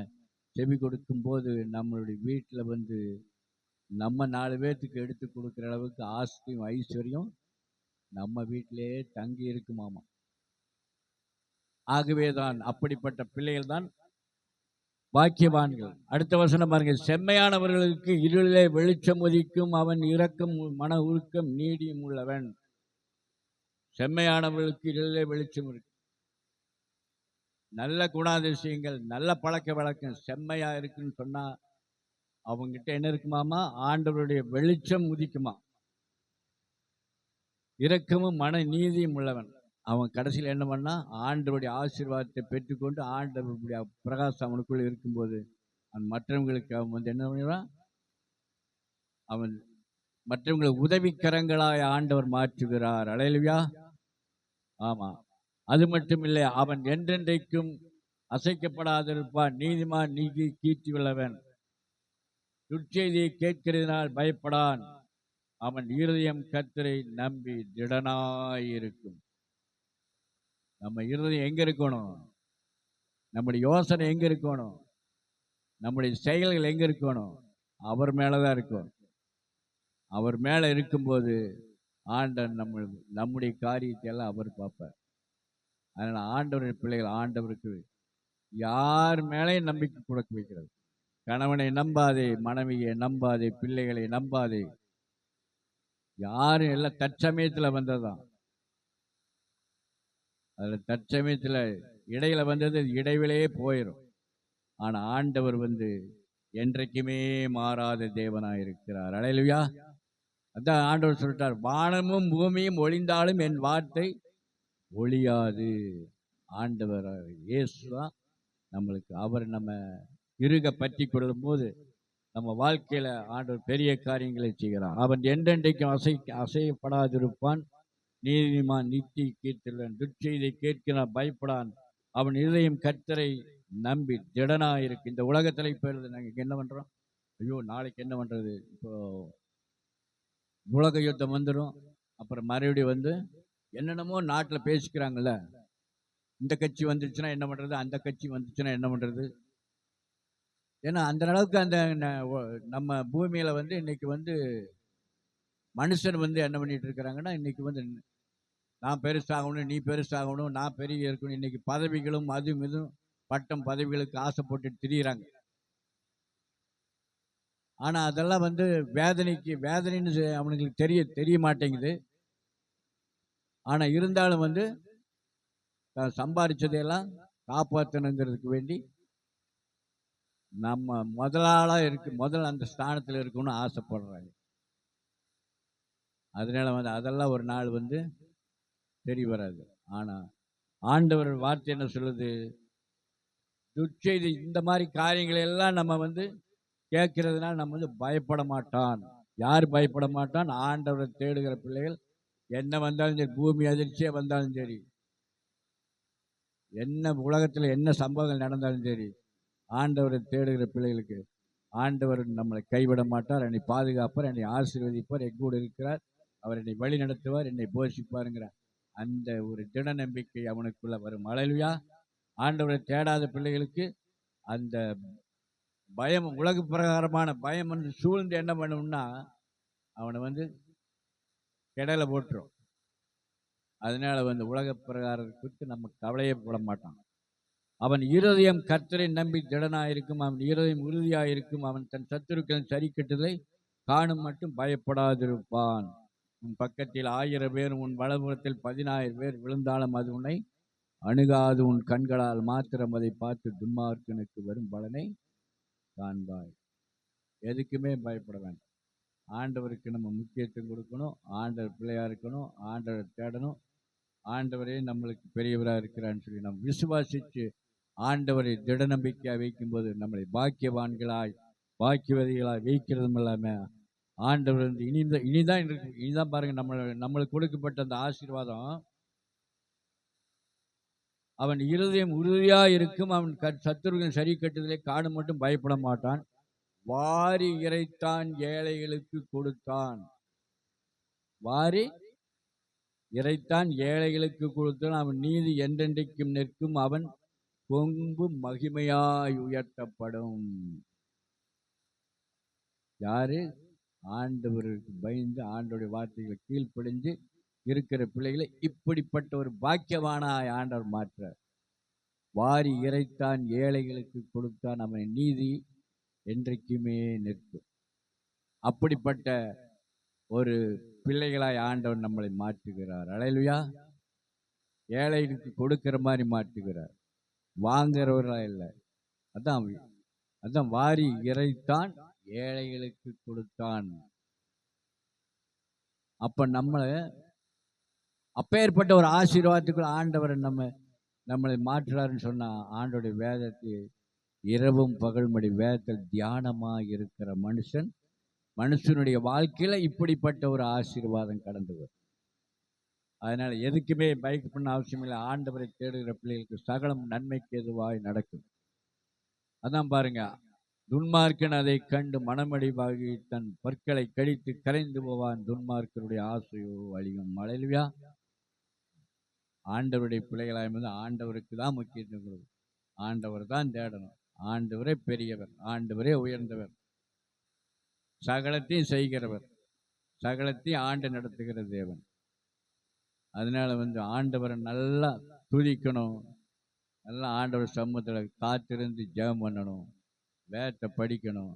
செவி கொடுக்கும் போது நம்மளுடைய வீட்டில் நம்ம 4 பேர்த்துக்கு எடுத்து கொடுக்குற அளவுக்கு ஆஸ்தியும் ஐஸ்வர்யம் நம்ம வீட்டிலேயே தங்கி இருக்குமாமா. ஆகவே தான் அப்படிப்பட்ட பிள்ளைகள் தான் பாக்கியவான்கள். அடுத்த வசனம் பாருங்க, செம்மையானவர்களுக்கு இருளிலே வெளிச்சம் உதிக்கும், அவன் இரக்கம் மன உருக்கம் நீடியும் உள்ளவன். செம்மையானவர்களுக்கு இருளிலே வெளிச்சம் இருக்கு. நல்ல குணாதிசயங்கள், நல்ல பழக்க வழக்கம் செம்மையா இருக்குன்னு சொன்னா அவங்ககிட்ட என்ன இருக்குமாமா, ஆண்டவருடைய வெளிச்சம் உதிக்குமா. இரக்கமும் மன நீதியும் உள்ளவன். அவன் கடைசியில் என்ன பண்ணா, ஆண்டவருடைய ஆசீர்வாதத்தை பெற்றுக்கொண்டு ஆண்டவருடைய பிரகாசம் அவனுக்குள்ள இருக்கும்போது அவன் மற்றவங்களுக்கு அவன் என்ன பண்ணுவான், அவன் மற்றவங்களை உதவிக்கரங்களாய் ஆண்டவர் மாற்றுகிறார். அல்லேலூயா. ஆமா, அது மட்டும் இல்லை, அவன் என்றென்றைக்கும் அசைக்கப்படாதிருப்பான். நீதிமான் நீதி கீர்த்தி உள்ளவன். துர்ச்செய்தியை கேட்கிறதுனால் பயப்படான். அவன் இருதயம் கர்த்தரை நம்பி திடனாயிருக்கும். நம்ம இருதயம் எங்க இருக்கணும், நம்முடைய யோசனை எங்க இருக்கணும், நம்முடைய செயல்கள் எங்க இருக்கணும், அவர் மேலதான் இருக்கும். அவர் மேல இருக்கும்போது ஆண்டவர் நம்முடைய காரியத்தை எல்லாம் அவர் பார்ப்பார். அதனால ஆண்டவருடைய பிள்ளைகள் ஆண்டவருக்கு யார் மேலேயும் நம்பிக்கை கொடுக்க வைக்கிறது. கணவனை நம்பாதே, மனைவியை நம்பாதே, பிள்ளைகளை நம்பாதே. யாரும் எல்லாம் தற்சமயத்தில் வந்ததுதான். அதில் தற்சமயத்தில் இடையில வந்தது இடைவிலேயே போயிடும். ஆனால் ஆண்டவர் என்றைக்குமே மாறாத தேவனாக இருக்கிறார். அல்லேலூயா. அதான் ஆண்டவர் சொல்லிட்டார், வானமும் பூமியும் ஒளிந்தாலும் என் வார்த்தை ஒளியாது. ஆண்டவர் இயேசுதான் நம்மளுக்கு. அவர் நம்ம இருக பற்றி கொள்ளும் போது நம்ம வாழ்க்கையில ஆண்டவர் பெரிய காரியங்களை செய்கிறான். அவன் என்றென்றைக்கும் அசையப்படாதிருப்பான். நீதிமான் நித்தி கீர்த்தன். துர்ச்செய்தியை கேட்கிறான் பயப்படான். அவன் இதயம் கர்த்தரை நம்பி திடனாயிருக்கு. இந்த உலகத்தில் இப்போ நாங்கள் என்ன பண்றோம், ஐயோ நாளைக்கு என்ன பண்றது, இப்போ உலக யுத்தம் வந்துடும், அப்புறம் மறுபடியும் என்னென்னமோ நாட்டில் பேசிக்கிறாங்கல்ல, இந்த கட்சி வந்துச்சுன்னா என்ன பண்றது, அந்த கட்சி வந்துச்சுன்னா என்ன பண்றது. ஏன்னா அந்த அளவுக்கு அந்த நம்ம பூமியில இன்னைக்கு மனுஷன் என்ன பண்ணிட்டு இருக்கிறாங்கன்னா, இன்னைக்கு நான் பெருசாகணும், நீ பெருசாகணும், நான் பெரிய இருக்கணும். இன்னைக்கு பதவிகளும் அதுவும் இதுவும் பட்டம் பதவிகளுக்கு ஆசைப்பட்டு திரியிறாங்க. ஆனா அதெல்லாம் வேதனைன்னு அவனுங்களுக்கு தெரிய மாட்டேங்குது. ஆனா இருந்தாலும் சம்பாதிச்சதையெல்லாம் காப்பாற்றணுங்கிறதுக்கு வேண்டி நம்ம முதல் அந்த ஸ்தானத்தில் இருக்கணும்னு ஆசைப்படுறாங்க. அதனால அதெல்லாம் ஒரு நாள் தெரிய வராது. ஆனா ஆண்டவர் வார்த்தை என்ன சொல்லுது, துர்ச்செய்தி இந்த மாதிரி காரியங்களை எல்லாம் நம்ம வந்து கேட்கறதுனால நம்ம வந்து பயப்பட மாட்டான். யார் பயப்பட மாட்டான்? ஆண்டவரை தேடுகிற பிள்ளைகள். என்ன வந்தாலும் சரி, பூமி அதிர்ச்சியே வந்தாலும் சரி, என்ன உலகத்தில் என்ன சம்பவங்கள் நடந்தாலும் சரி, ஆண்டவரை தேடுகிற பிள்ளைகளுக்கு ஆண்டவர் நம்மளை கைவிட மாட்டார். என்னை பாதுகாப்பார், என்னை ஆசீர்வதிப்பார், எங்கூட இருக்கிறார், அவர் என்னை வழி நடத்துவார், என்னை போஷிப்பாருங்கிற அந்த ஒரு திட நம்பிக்கை அவனுக்குள்ள வரும். அல்லேலூயா. ஆண்டவரை தேடாத பிள்ளைகளுக்கு அந்த பயம், உலக பிரகாரமான பயம் வந்து சூழ்ந்து என்ன பண்ணும்னா அவனை வந்து கெடல போட்டுரும். அதனால வந்து உலக பிரகாரம் குறித்து நம்ம கவலையே பட மாட்டான். அவன் இருதயம் கர்த்தரை நம்பி திடனாயிருக்கும், அவன் இருதயம் உறுதியாயிருக்கும், அவன் தன் சத்துருக்களின் சரி கட்டுதலை காணும் மட்டும் பயப்படாதிருப்பான். உன் பக்கத்தில் 1000 பேரும் உன் வலதுபுறத்தில் 10,000 பேர் விழுந்தாலும் அது உன்னை அணுகாது. உன் கண்களால் மாத்திரம் அதை பார்த்து துன்மார்க்கனுக்கு வரும் பலனை காண்பாய். எதுக்குமே பயப்பட வேண்டாம். ஆண்டவருக்கு நம்ம முக்கியத்துவம் கொடுக்கணும், ஆண்டவர் பிள்ளையா இருக்கணும், ஆண்டவர் தேடணும். ஆண்டவரே நம்மளுக்கு பெரியவராக இருக்கிறான்னு சொல்லி நம்ம விசுவாசித்து ஆண்டவரை திட நம்பிக்கையாக வைக்கும்போது நம்மளை பாக்கியவான்களாய் பாக்கியவதிகளாய் வைக்கிறதும் இல்லாமல் ஆண்டவர் வந்து இனிதான் பாருங்க, நம்மளுக்கு கொடுக்கப்பட்ட அந்த ஆசீர்வாதம். அவன் இருதயம் உறுதியாக இருக்கும், அவன் சத்துருவின் சரி கட்டுதலை காணும் மட்டும் பயப்பட மாட்டான். வாரி இறைத்தான் ஏழைகளுக்கு கொடுத்தான். வாரி இறைத்தான் ஏழைகளுக்கு கொடுத்தான். அவன் நீதி என்றென்றைக்கும் நிற்கும், அவன் கொம்பு மகிமையாய் உயர்த்தப்படும். யாரு? ஆண்டவருக்கு பயந்து ஆண்டவருடைய வார்த்தைகளை கீழ்ப்படிஞ்சு இருக்கிற பிள்ளைகளை இப்படிப்பட்ட ஒரு பாக்கியவானாய் ஆண்டவர் மாற்ற. வாரி இறைத்தான் ஏழைகளுக்கு கொடுத்தான், அவன் நீதி என்றைக்குமே நிற்கும். அப்படிப்பட்ட ஒரு பிள்ளைகளாய் ஆண்டவர் நம்மளை மாற்றுகிறார். அல்லேலூயா. ஏழைகளுக்கு கொடுக்கிற மாதிரி மாற்றுகிறார், வாங்குறவர்களா இல்லை. அதான் வாரி இறைத்தான் ஏழைகளுக்கு கொடுத்தான். அப்ப அப்பேற்பட்ட ஒரு ஆசீர்வாதத்துக்குள்ள ஆண்டவர் நம்மளை மாற்றுறாருன்னு சொன்னா, ஆண்டோடைய வேதத்தை இரவும் பகல்மடி வேதத்தில் தியானமாக இருக்கிற மனுஷனுடைய வாழ்க்கையில இப்படிப்பட்ட ஒரு ஆசீர்வாதம் கடந்து வரும். அதனால எதுக்குமே பயப்பட அவசியம் இல்லை. ஆண்டவரை தேடுகிற பிள்ளைகளுக்கு சகலம் நன்மைக்கு எதுவாய் நடக்கும். அதான் பாருங்க, துன்மார்க்கன் அதை கண்டு மனமடிவாகி தன் பற்களை கடித்து கரைந்து போவான், துன்மார்க்கருடைய ஆசையோ அழியும். அல்லேலூயா. ஆண்டவருடைய பிள்ளைகளாய் வந்து ஆண்டவருக்கு தான் முக்கியத்துவம் கொடுக்கும், ஆண்டவர் தான் தேடணும். ஆண்டவரே பெரியவர், ஆண்டவரே உயர்ந்தவர், சகலத்தையும் செய்கிறவர், சகலத்தையும் ஆண்டு நடத்துகிற தேவன். அதனால வந்து ஆண்டவரை நல்லா துதிக்கணும், நல்லா ஆண்டவர் சமூகத்தில் காத்திருந்து ஜெபம் பண்ணணும், வேதத்தை படிக்கணும்,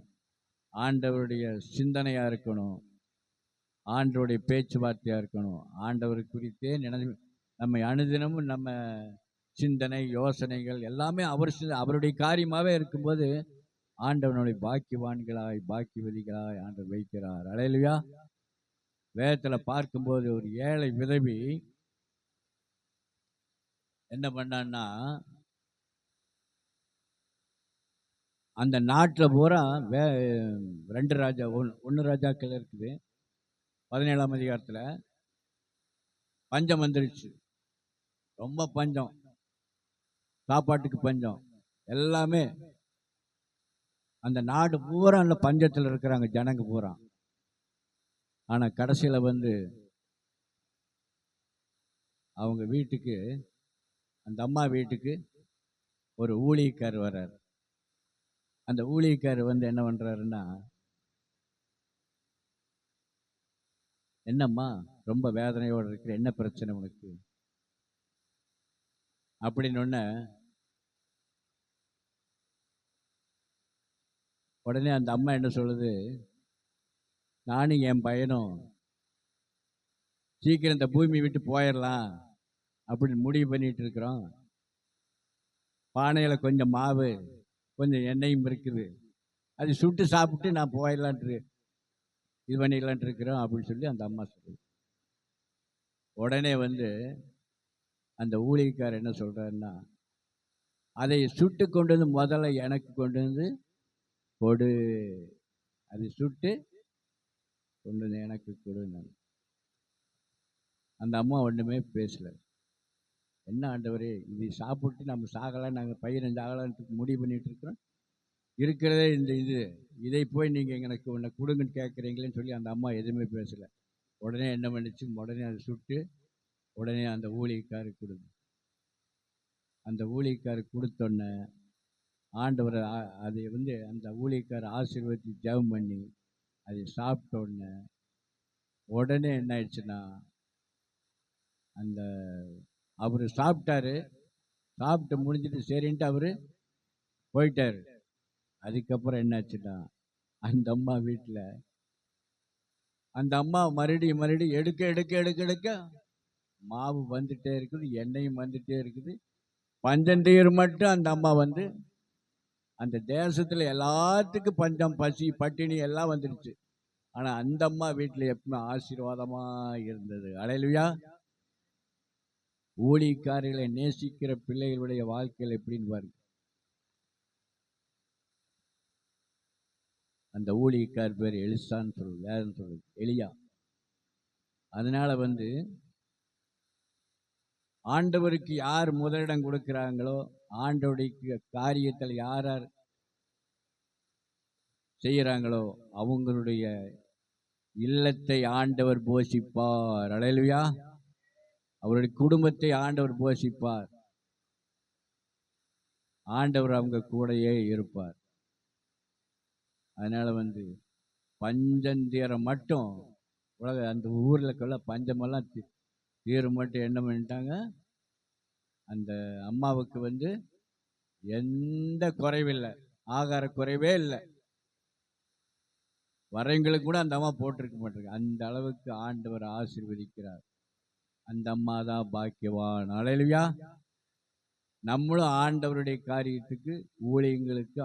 ஆண்டவருடைய சிந்தனையாக இருக்கணும், ஆண்டவருடைய பேச்சுவார்த்தையாக இருக்கணும். ஆண்டவர் குறித்தே நம்மை அனுதினமும் நம்ம சிந்தனை யோசனைகள் எல்லாமே அவருடைய காரியமாகவே இருக்கும்போது ஆண்டவனுடைய பாக்கியவான்களாய் பாக்கியவதிகளாய் ஆண்டவர் வைக்கிறார். அல்லேலூயா. வேதத்தில் பார்க்கும்போது ஒரு ஏழை விதவி என்ன பண்ணான்னா, அந்த நாட்டில் பூரா 1 ராஜாக்கள் இருக்குது, 17ஆம் அதிகாரத்தில் பஞ்சம் வந்துருச்சு. ரொம்ப பஞ்சம், சாப்பாட்டுக்கு பஞ்சம், எல்லாமே அந்த நாடு பூரா அந்த பஞ்சத்தில் இருக்கிறாங்க ஜனங்க பூரா. ஆனால் கடைசியில் வந்து அவங்க வீட்டுக்கு, அந்த அம்மா வீட்டுக்கு ஒரு ஊழியக்காரர் வர்றார். அந்த ஊழியக்காரர் வந்து என்ன பண்ணுறாருன்னா, என்னம்மா ரொம்ப வேதனையோடு இருக்கிற, என்ன பிரச்சனை உனக்கு அப்படின்னு உடனே அந்த அம்மா என்ன சொல்லுது, நானும் என் பையனும் சீக்கிரம் இந்த பூமி விட்டு போயிடலாம் அப்படின்னு முடிவு பண்ணிட்டு இருக்கிறோம். பானையில் கொஞ்சம் மாவு கொஞ்சம் எண்ணெயும் இருக்குது, அது சுட்டு சாப்பிட்டு நான் போயிடலான்ட்டு இது பண்ணிடலான்ட்டு இருக்கிறோம் அப்படின்னு சொல்லி அந்த அம்மா சொல்லுது. உடனே வந்து அந்த ஊழியக்காரர் என்ன சொல்கிறாருன்னா, அதை சுட்டு கொண்டு வந்து முதல்ல எனக்கு கொண்டு வந்து கொடு. அதை சுட்டு கொண்டு வந்து எனக்கு கொடு. அந்த அம்மா ஒன்றுமே பேசல. என்ன ஆண்டவரே, இது சாப்பிட்டு நம்ம சாகலாம், நாங்கள் பையன் சாகலான்னு முடிவு பண்ணிட்டு இருக்கிறோம். இருக்கிறதே இந்த இதை போய் நீங்கள் எனக்கு உன்னை கொடுங்கன்னு கேட்குறீங்களேன்னு சொல்லி அந்த அம்மா எதுவுமே பேசலை. உடனே என்ன பண்ணிச்சு, உடனே அதை சுட்டு உடனே அந்த ஊழியக்காருக்கு கொடுங்க. அந்த ஊழியக்காருக்கு கொடுத்தோன்னே ஆண்டவர் அதை அந்த ஊழியக்கார ஆசீர்வதித்து ஜெபம் பண்ணி அதை சாப்பிட்டோன்னே உடனே என்ன ஆயிடுச்சுன்னா, அந்த அவர் சாப்பிட்டாரு. சாப்பிட்டு முடிஞ்சிட்டு சரின்ட்டு அவர் போயிட்டார். அதுக்கப்புறம் என்னாச்சுன்னா, அந்த அம்மா வீட்டில் அந்த அம்மா மறுபடியும் எடுக்க எடுக்க எடுக்க எடுக்க மாவு வந்துட்டே இருக்குது, எண்ணெயும் வந்துட்டே இருக்குது. பஞ்சந்தீர் மட்டும் அந்த அம்மா அந்த தேசத்தில் எல்லாத்துக்கும் பஞ்சம், பசி, பட்டினி எல்லாம் வந்துடுச்சு. ஆனால் அந்த அம்மா வீட்டில் எப்பவுமே ஆசீர்வாதமாக இருந்தது. அல்லேலூயா. ஊழியக்காரர்களை நேசிக்கிற பிள்ளைகளுடைய வாழ்க்கையில் எப்படின்னு பாருங்க. அந்த ஊழியக்கார் பேர் எலிசான்னு சொல்லுது, வேறன்னு சொல்லுது எலியா. அதனால ஆண்டவருக்கு யார் முதலிடம் கொடுக்கிறாங்களோ, ஆண்டவருடைய காரியத்தில் யார் யார் செய்கிறாங்களோ அவங்களுடைய இல்லத்தை ஆண்டவர் போஷிப்பார். அல்லேலூயா. அவருடைய குடும்பத்தை ஆண்டவர் போஷிப்பார். ஆண்டவர் அவங்க கூடையே இருப்பார். அதனால பஞ்சந்தீரம் மட்டும் அந்த ஊரில் இருக்க பஞ்சமெல்லாம் தீரம் மட்டும் என்ன பண்ணிட்டாங்க, அந்த அம்மாவுக்கு எந்த குறைவில்லை, ஆகார குறைவே இல்லை. வரவங்களுக்கு கூட அந்த அம்மா போட்டிருக்க மாட்டிருக்கு. அந்த அளவுக்கு ஆண்டவர் ஆசீர்வதிக்கிறார். அந்த அம்மா தான் பாக்கியவான். அல்லேலூயா. நம்மளும் ஆண்டவருடைய காரியத்துக்கு ஊழியங்களுக்கு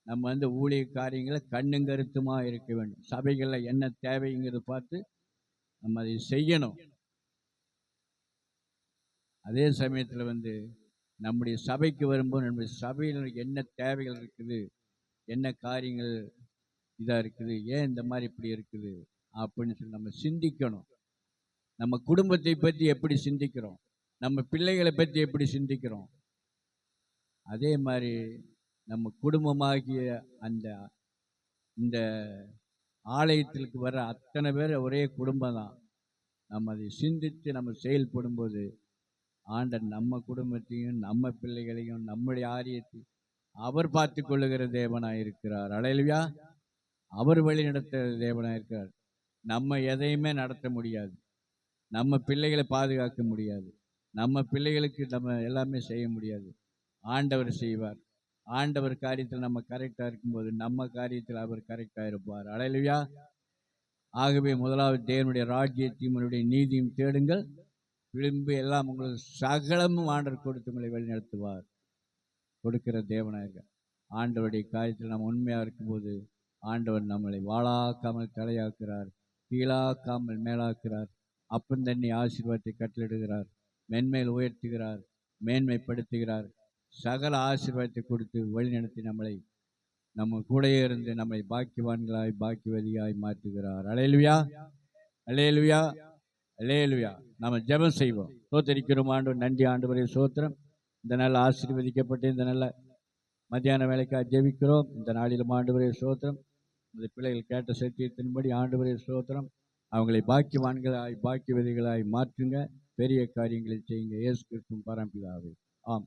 நம்ம ஊழிய காரியங்களை கண்ணும் கருத்துமா இருக்க வேண்டும். சபைகளில் என்ன தேவைங்கிறத பார்த்து நம்ம அதை செய்யணும். அதே சமயத்தில் நம்முடைய சபைக்கு வரும்போது நம்முடைய சபையில் என்ன தேவைகள் இருக்குது, என்ன காரியங்கள் இதாக இருக்குது, ஏன் இந்த மாதிரி இப்படி இருக்குது அப்படின்னு சொல்லி நம்ம சிந்திக்கணும். நம்ம குடும்பத்தை பற்றி எப்படி சிந்திக்கிறோம், நம்ம பிள்ளைகளை பற்றி எப்படி சிந்திக்கிறோம். அதே மாதிரி நம்ம குடும்பமாகிய இந்த ஆலயத்திற்கு வர அத்தனை பேர் ஒரே குடும்பம் தான். நம்ம அதை சிந்தித்து நம்ம செயல்படும்போது ஆண்டவர் நம்ம குடும்பத்தையும் நம்ம பிள்ளைகளையும் நம்முடைய ஆரியத்தையும் அவர் பார்த்து கொள்ளுகிற தேவனாக இருக்கிறார். அல்லேலூயா. அவர் வழி நடத்துகிற தேவனாக இருக்கிறார். நம்ம எதையுமே நடத்த முடியாது, நம்ம பிள்ளைகளை பாதுகாக்க முடியாது, நம்ம பிள்ளைகளுக்கு நம்ம எல்லாமே செய்ய முடியாது. ஆண்டவர் செய்வார். ஆண்டவர் காரியத்தில் நம்ம கரெக்டாக இருக்கும்போது நம்ம காரியத்தில் அவர் கரெக்டாக இருப்பார். அல்லேலூயா. ஆகவே முதலாவது தேவனுடைய ராஜ்யத்தையும் அவருடைய நீதியும் தேடுங்கள், விரும்பி எல்லாம் உங்களுக்கு சகலமும் ஆண்டவர் கொடுத்து உங்களை வழிநடத்துவார். கொடுக்கிற தேவனாக ஆண்டவருடைய காரியத்தில் நம்ம உண்மையாக இருக்கும்போது ஆண்டவர் நம்மளை வாழாக்காமல் தலையாக்குறார், கீழாக்காமல் மேலாக்குறார். அப்பந்தண்ணி ஆசீர்வாதத்தை கட்டளிடுகிறார், மென்மேல் உயர்த்துகிறார், மேன்மைப்படுத்துகிறார். சகல ஆசீர்வாதத்தை கொடுத்து வழிநடத்தி நம்ம கூடையே இருந்து நம்மை பாக்கியவான்களாய் பாக்கியவதியாய் மாற்றுகிறார். அல்லேலூயா. அல்லேலூயா. அல்லேலூயா. நம்ம ஜெபம் செய்வோம். சோத்தரிக்கிறோம். ஆண்டவர் நன்றி. ஆண்டவரே சோத்திரம். இந்த நாள் ஆசீர்வதிக்கப்பட்டு இந்த நல்ல மத்தியான வேலைக்காக ஜெபிக்கிறோம். இந்த நாளிலும் ஆண்டவரே சோத்திரம். இந்த பிள்ளைகள் கேட்ட சத்தியத்தின்படி ஆண்டவரே சோத்திரம். அவங்களை பாக்கியவான்களாய் பாக்கியவதிகளாய் மாற்றுங்க. பெரிய காரியங்களை செய்யுங்க. இயேசு கிறிஸ்துவின் பரம்பிதாவே. ஆம்.